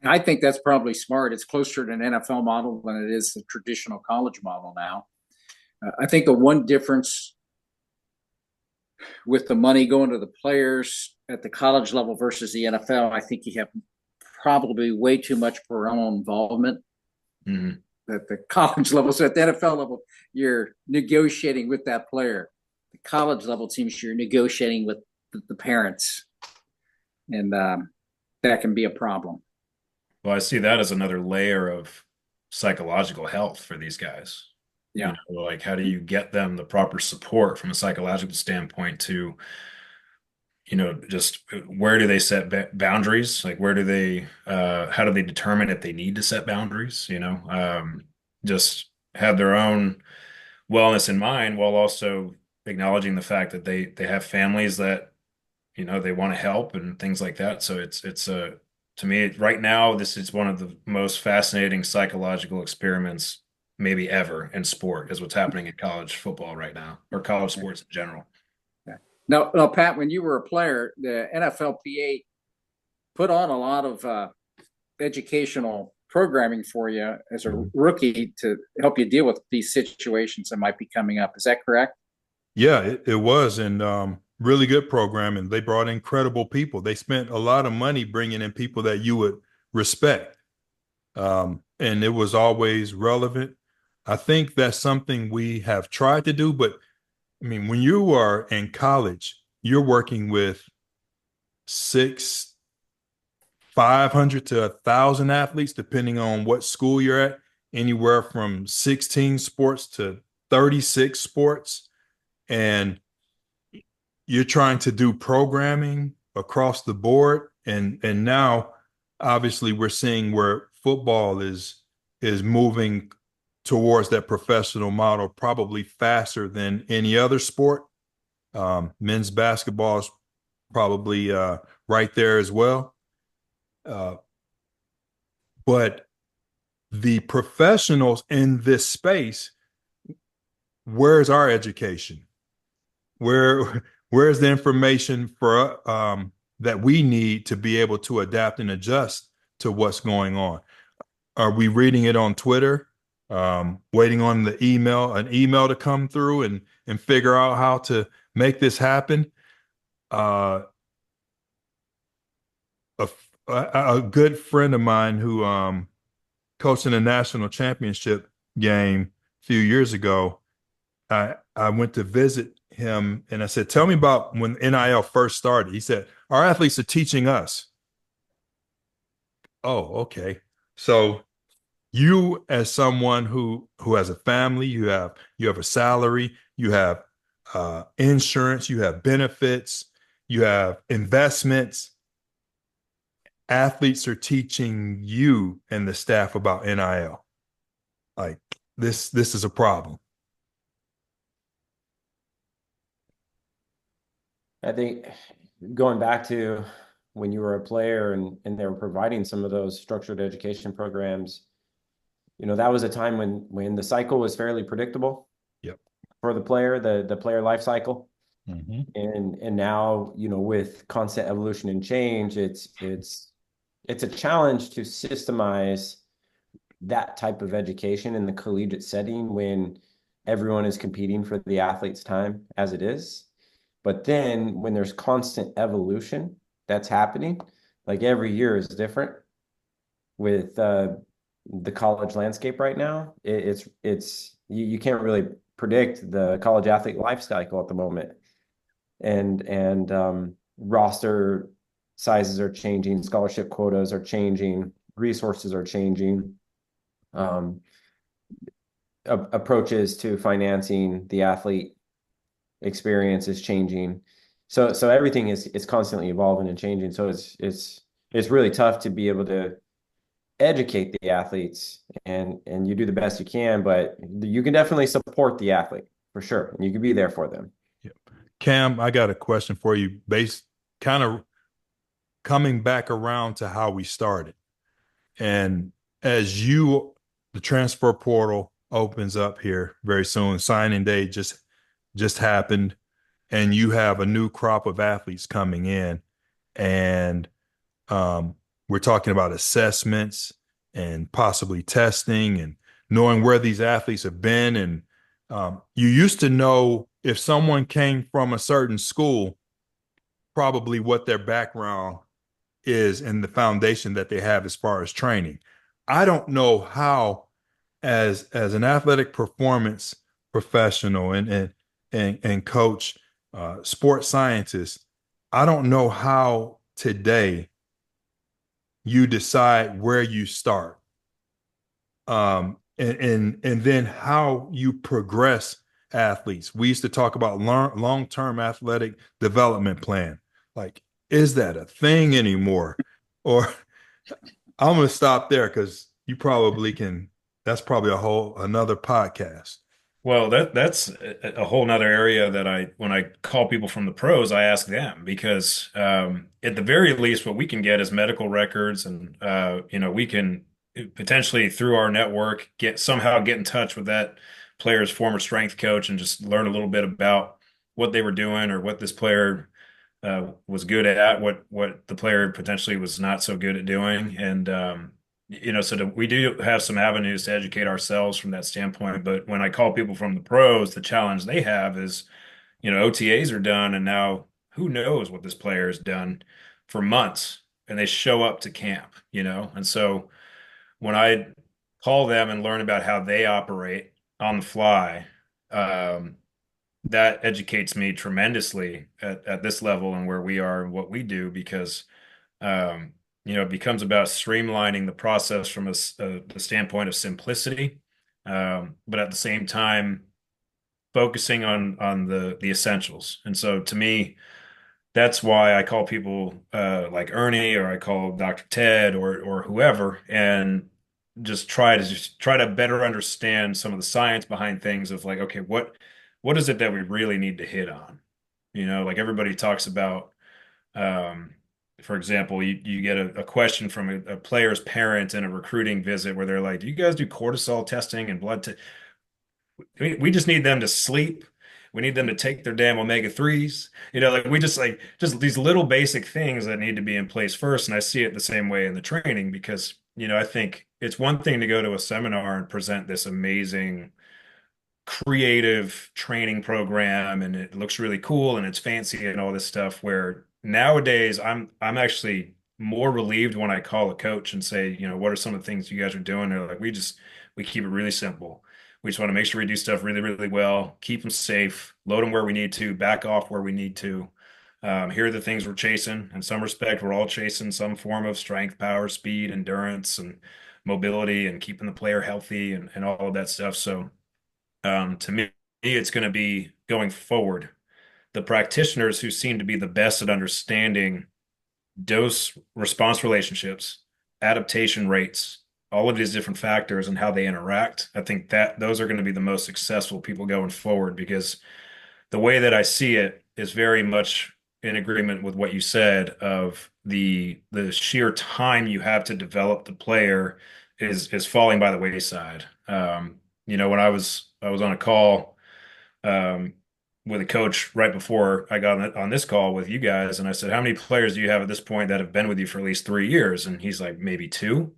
I think that's probably smart. It's closer to an NFL model than it is the traditional college model now. I think the one difference with the money going to the players at the college level versus the NFL, I think you have probably way too much parental involvement at the college level. So at the NFL level, you're negotiating with that player. The college level teams, you're negotiating with the parents, and that can be a problem. Well, I see that as another layer of psychological health for these guys. Yeah. Like, how do you get them the proper support from a psychological standpoint to, just where do they set boundaries? Like, where do they, how do they determine if they need to set boundaries? Just have their own wellness in mind, while also acknowledging the fact that they have families that, they want to help and things like that. So it's to me right now, this is one of the most fascinating psychological experiments maybe ever in sport, is what's happening in college football right now, or college sports in general. Now, Pat, when you were a player, the NFLPA put on a lot of educational programming for you as a rookie to help you deal with these situations that might be coming up. Is that correct? Yeah, it was. And really good programming. They brought in credible people. They spent a lot of money bringing in people that you would respect. And it was always relevant. I think that's something we have tried to do, but I mean, when you are in college, you're working with 500 to 1,000 athletes, depending on what school you're at, anywhere from 16 sports to 36 sports. And you're trying to do programming across the board. And now obviously we're seeing where football is moving towards that professional model probably faster than any other sport. Men's basketball is probably right there as well. But the professionals in this space, where's our education? Where's the information for that we need to be able to adapt and adjust to what's going on? Are we reading it on Twitter? Waiting on an email to come through and figure out how to make this happen? A good friend of mine who coached in a national championship game a few years ago, I went to visit him and I said, tell me about when NIL first started. He said, our athletes are teaching us. Oh, okay. So you as someone who has a family, you have a salary, you have insurance, you have benefits, you have investments. Athletes are teaching you and the staff about NIL. Like this is a problem. I think going back to when you were a player and they were providing some of those structured education programs, that was a time when the cycle was fairly predictable. Yep. For the player, the player life cycle. Mm-hmm. And now, with constant evolution and change, it's a challenge to systemize that type of education in the collegiate setting when everyone is competing for the athlete's time as it is. But then when there's constant evolution that's happening, like every year is different with the college landscape right now. You can't really predict the college athlete life cycle at the moment. And roster sizes are changing, scholarship quotas are changing, resources are changing, approaches to financing the athlete experience is changing. So everything is constantly evolving and changing. So it's really tough to be able to educate the athletes and you do the best you can, but you can definitely support the athlete for sure. And you can be there for them. Yep. Cam, I got a question for you based kind of coming back around to how we started. And as the transfer portal opens up here very soon, signing day just happened, and you have a new crop of athletes coming in, and we're talking about assessments and possibly testing and knowing where these athletes have been. And you used to know if someone came from a certain school, probably what their background is and the foundation that they have as far as training. I don't know how, as an athletic performance professional and coach, sports scientist, I don't know how today you decide where you start, and then how you progress athletes. We used to talk about long-term athletic development plan. Like, is that a thing anymore? Or I'm going to stop there because you probably can. That's probably another podcast. Well, that's a whole nother area that when I call people from the pros, I ask them because at the very least, what we can get is medical records, and we can potentially through our network somehow get in touch with that player's former strength coach and just learn a little bit about what they were doing or what this player was good at, what the player potentially was not so good at doing, and we do have some avenues to educate ourselves from that standpoint. But when I call people from the pros, the challenge they have is, OTAs are done, and now who knows what this player has done for months. and they show up to camp, And so when I call them and learn about how they operate on the fly, um, that educates me tremendously at this level and where we are and what we do because um, it becomes about streamlining the process from the standpoint of simplicity, but at the same time focusing on the essentials. And so to me, that's why I call people like Ernie or I call Dr. Ted or whoever and just try to better understand some of the science behind things of like, okay, what is it that we really need to hit on? Like everybody talks about um, for example, you get a question from a player's parent in a recruiting visit where they're like, "Do you guys do cortisol testing and blood?" We just need them to sleep. We need them to take their damn omega-3s. Like we just these little basic things that need to be in place first. And I see it the same way in the training because, I think it's one thing to go to a seminar and present this amazing creative training program and it looks really cool and it's fancy and all this stuff where nowadays I'm actually more relieved when I call a coach and say, what are some of the things you guys are doing? They're like, we keep it really simple. We just want to make sure we do stuff really, really well, keep them safe, load them where we need to, back off where we need to. Here are the things we're chasing. In some respect, we're all chasing some form of strength, power, speed, endurance, and mobility and keeping the player healthy and all of that stuff. So to me, it's going to be going forward. The practitioners who seem to be the best at understanding dose response relationships, adaptation rates, all of these different factors and how they interact. I think that those are going to be the most successful people going forward because the way that I see it is very much in agreement with what you said of the sheer time you have to develop the player is falling by the wayside. When I was on a call um, with a coach right before I got on this call with you guys, and I said, "How many players do you have at this point that have been with you for at least 3 years?" And he's like, "Maybe two."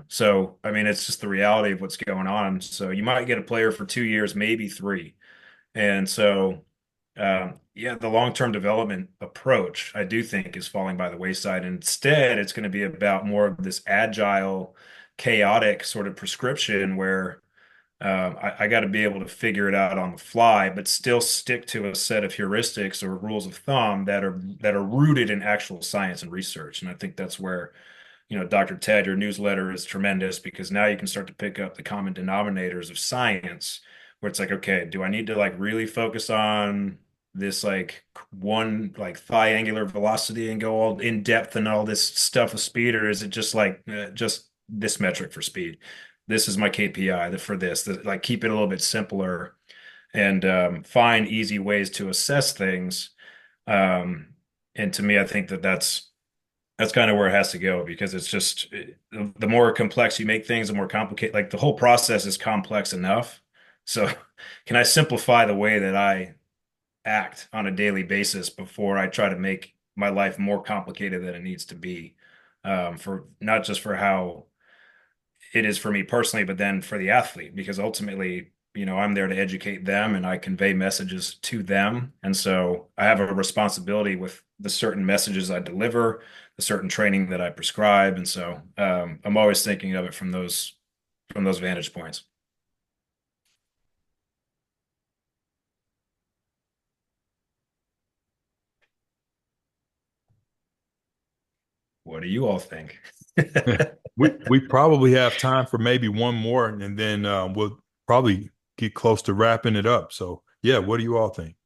So I mean, it's just the reality of what's going on. So you might get a player for 2 years, maybe three. And so, yeah, the long-term development approach, I do think, is falling by the wayside. Instead, it's going to be about more of this agile, chaotic sort of prescription where I got to be able to figure it out on the fly, but still stick to a set of heuristics or rules of thumb that are rooted in actual science and research. And I think that's where, Dr. Ted, your newsletter is tremendous because now you can start to pick up the common denominators of science where it's like, okay, do I need to like really focus on this like one like thigh angular velocity and go all in depth and all this stuff with speed, or is it just like just this metric for speed? This is my KPI for this, like keep it a little bit simpler and find easy ways to assess things. Um, and to me, I think that's kind of where it has to go because it's just the more complex you make things, the more complicated. Like the whole process is complex enough. So can I simplify the way that I act on a daily basis before I try to make my life more complicated than it needs to be, for not just for how it is for me personally, but then for the athlete, because ultimately, I'm there to educate them and I convey messages to them. And so I have a responsibility with the certain messages I deliver, the certain training that I prescribe. And so I'm always thinking of it from those vantage points. What do you all think? We probably have time for maybe one more, and then we'll probably get close to wrapping it up. So, yeah, what do you all think?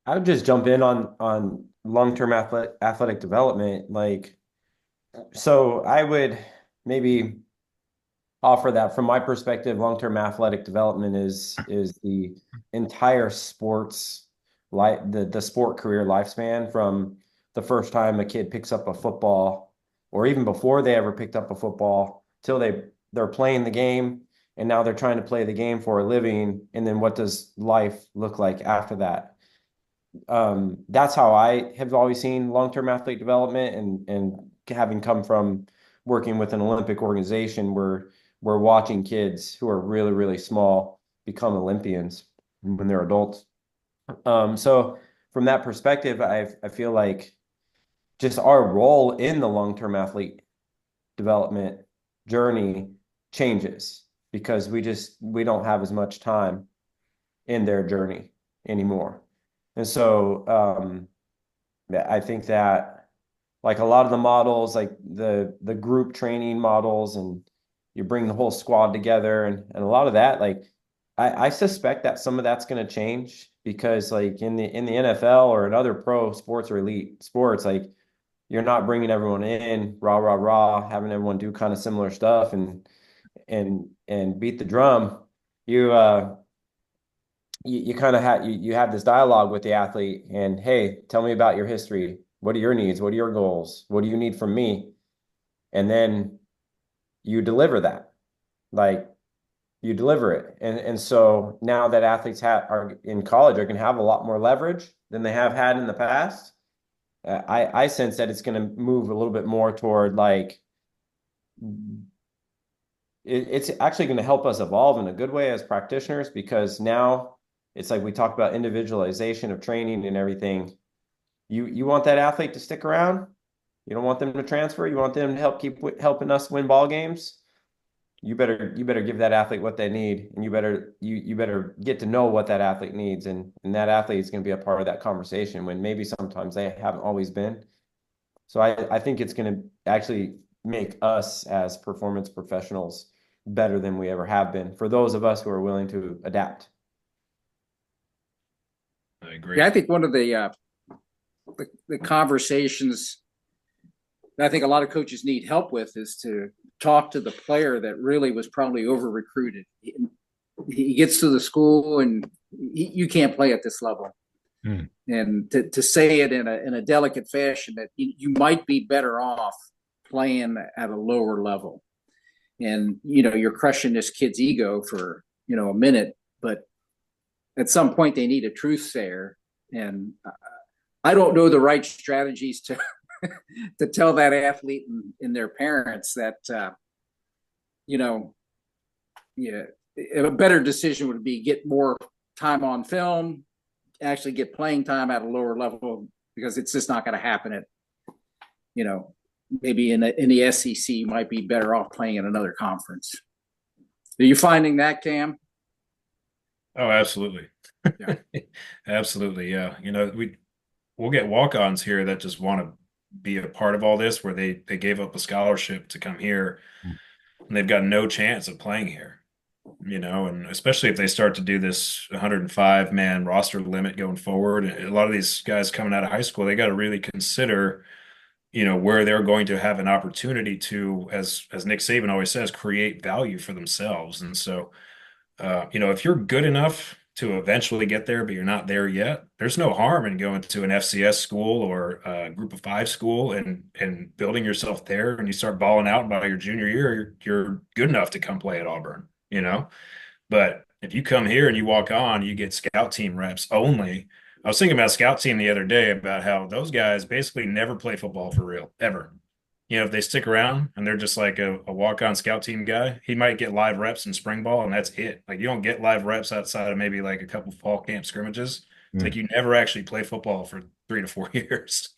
I would just jump in on long-term athletic development. So I would maybe offer that from my perspective, long-term athletic development is the entire sports life, the sport career lifespan from the first time a kid picks up a football, or even before they ever picked up a football, till they're playing the game, and now they're trying to play the game for a living, and then what does life look like after that? That's how I have always seen long-term athlete development, and having come from working with an Olympic organization where we're watching kids who are really, really small become Olympians when they're adults. So from that perspective, I feel like just our role in the long-term athlete development journey changes because we don't have as much time in their journey anymore. And so I think that like a lot of the models, like the group training models, and you bring the whole squad together, and a lot of that, like I suspect that some of that's going to change because like in the NFL or in other pro sports or elite sports, like you're not bringing everyone in rah rah rah, having everyone do kind of similar stuff and beat the drum. You kind of you have this dialogue with the athlete, and hey, tell me about your history. What are your needs? What are your goals? What do you need from me? And then you deliver that. Like you deliver it. And so now that athletes are in college are going to have a lot more leverage than they have had in the past. I sense that it's going to move a little bit more toward like it's actually going to help us evolve in a good way as practitioners because now it's like we talk about individualization of training and everything. You want that athlete to stick around. You don't want them to transfer. You want them to keep helping us win ball games. You better give that athlete what they need, and you better get to know what that athlete needs, and that athlete is going to be a part of that conversation when maybe sometimes they haven't always been. So I think it's going to actually make us as performance professionals better than we ever have been for those of us who are willing to adapt. I agree. Yeah, I think one of the conversations that I think a lot of coaches need help with is to talk to the player that really was probably over recruited. He gets to the school and you can't play at this level. And to say it in a delicate fashion that you might be better off playing at a lower level. And, you're crushing this kid's ego for, a minute, but at some point they need a truth sayer. And I don't know the right strategies to to tell that athlete and their parents that, a better decision would be get more time on film, actually get playing time at a lower level, because it's just not going to happen at, maybe in the SEC, you might be better off playing in another conference. Are you finding that, Cam? Oh, absolutely. Yeah. Absolutely. Yeah. We'll get walk-ons here that just want to be a part of all this, where they gave up a scholarship to come here and they've got no chance of playing here, and especially if they start to do this 105-man roster limit going forward. A lot of these guys coming out of high school, they got to really consider, where they're going to have an opportunity to, as Nick Saban always says, create value for themselves. And so, if you're good enough to eventually get there, but you're not there yet, there's no harm in going to an FCS school or a group of 5 school and building yourself there. And you start balling out by your junior year, you're good enough to come play at Auburn, But if you come here and you walk on, you get scout team reps only. I was thinking about scout team the other day about how those guys basically never play football for real, ever. If they stick around and they're just like a walk-on scout team guy, he might get live reps in spring ball, and that's it. Like you don't get live reps outside of maybe like a couple fall camp scrimmages. It's like you never actually play football for 3 to 4 years.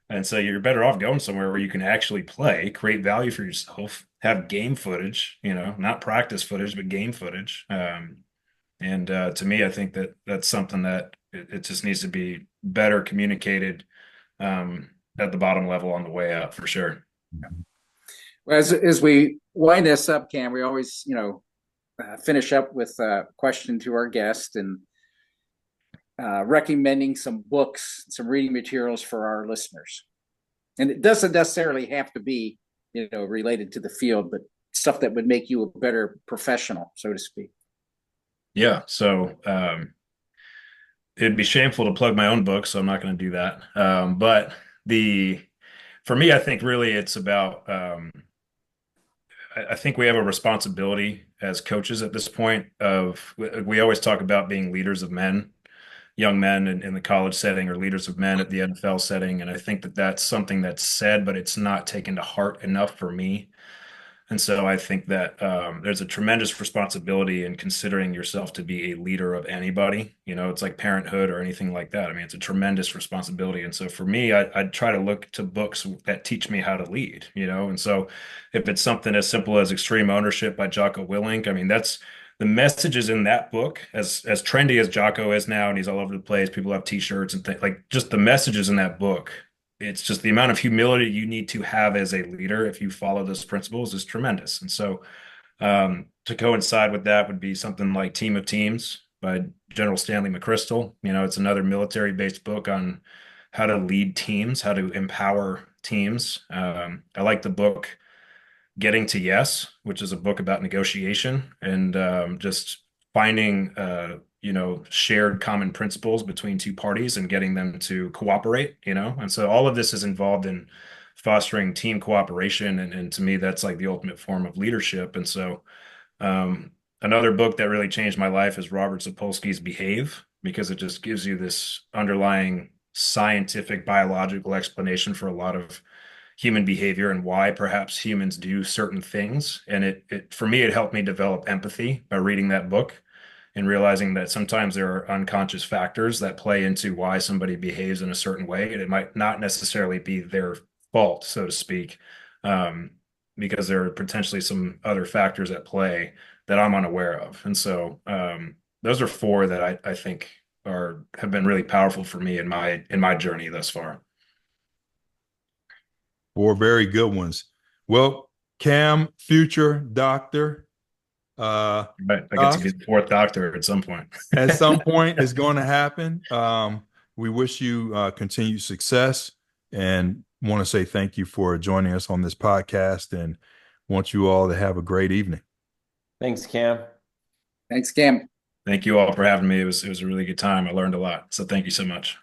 And so you're better off going somewhere where you can actually play, create value for yourself, have game footage, not practice footage, but game footage. And to me, I think that that's something that it just needs to be better communicated at the bottom level on the way up, for sure. Well, as we wind this up, Cam, we always, finish up with a question to our guest and recommending some books, some reading materials for our listeners. And it doesn't necessarily have to be, related to the field, but stuff that would make you a better professional, so to speak. Yeah. So it'd be shameful to plug my own book, so I'm not going to do that. But for me, I think really it's about, I think we have a responsibility as coaches at this point we always talk about being leaders of men, young men in the college setting, or leaders of men at the NFL setting. And I think that that's something that's said, but it's not taken to heart enough for me. And so I think that there's a tremendous responsibility in considering yourself to be a leader of anybody. It's like parenthood or anything like that. I mean, it's a tremendous responsibility. And so for me, I try to look to books that teach me how to lead, And so if it's something as simple as Extreme Ownership by Jocko Willink, I mean, that's the messages in that book, as trendy as Jocko is now, and he's all over the place. People have t-shirts and things like just the messages in that book. It's just the amount of humility you need to have as a leader if you follow those principles is tremendous. And so to coincide with that would be something like Team of Teams by General Stanley McChrystal. It's another military-based book on how to lead teams, how to empower teams. I like the book Getting to Yes, which is a book about negotiation and just finding shared common principles between two parties and getting them to cooperate, And so all of this is involved in fostering team cooperation. And to me, that's like the ultimate form of leadership. And so another book that really changed my life is Robert Sapolsky's Behave, because it just gives you this underlying scientific biological explanation for a lot of human behavior and why perhaps humans do certain things. And it for me, it helped me develop empathy by reading that book and realizing that sometimes there are unconscious factors that play into why somebody behaves in a certain way. And it might not necessarily be their fault, so to speak, because there are potentially some other factors at play that I'm unaware of. And so those are four that I think have been really powerful for me in my journey thus far. Four very good ones. Well, Cam, future doctor, I get to be the fourth doctor at some point. at some point is going to happen. We wish you continued success and want to say thank you for joining us on this podcast and want you all to have a great evening. Thanks, Cam. Thanks, Cam. Thank you all for having me. It was a really good time. I learned a lot. So thank you so much.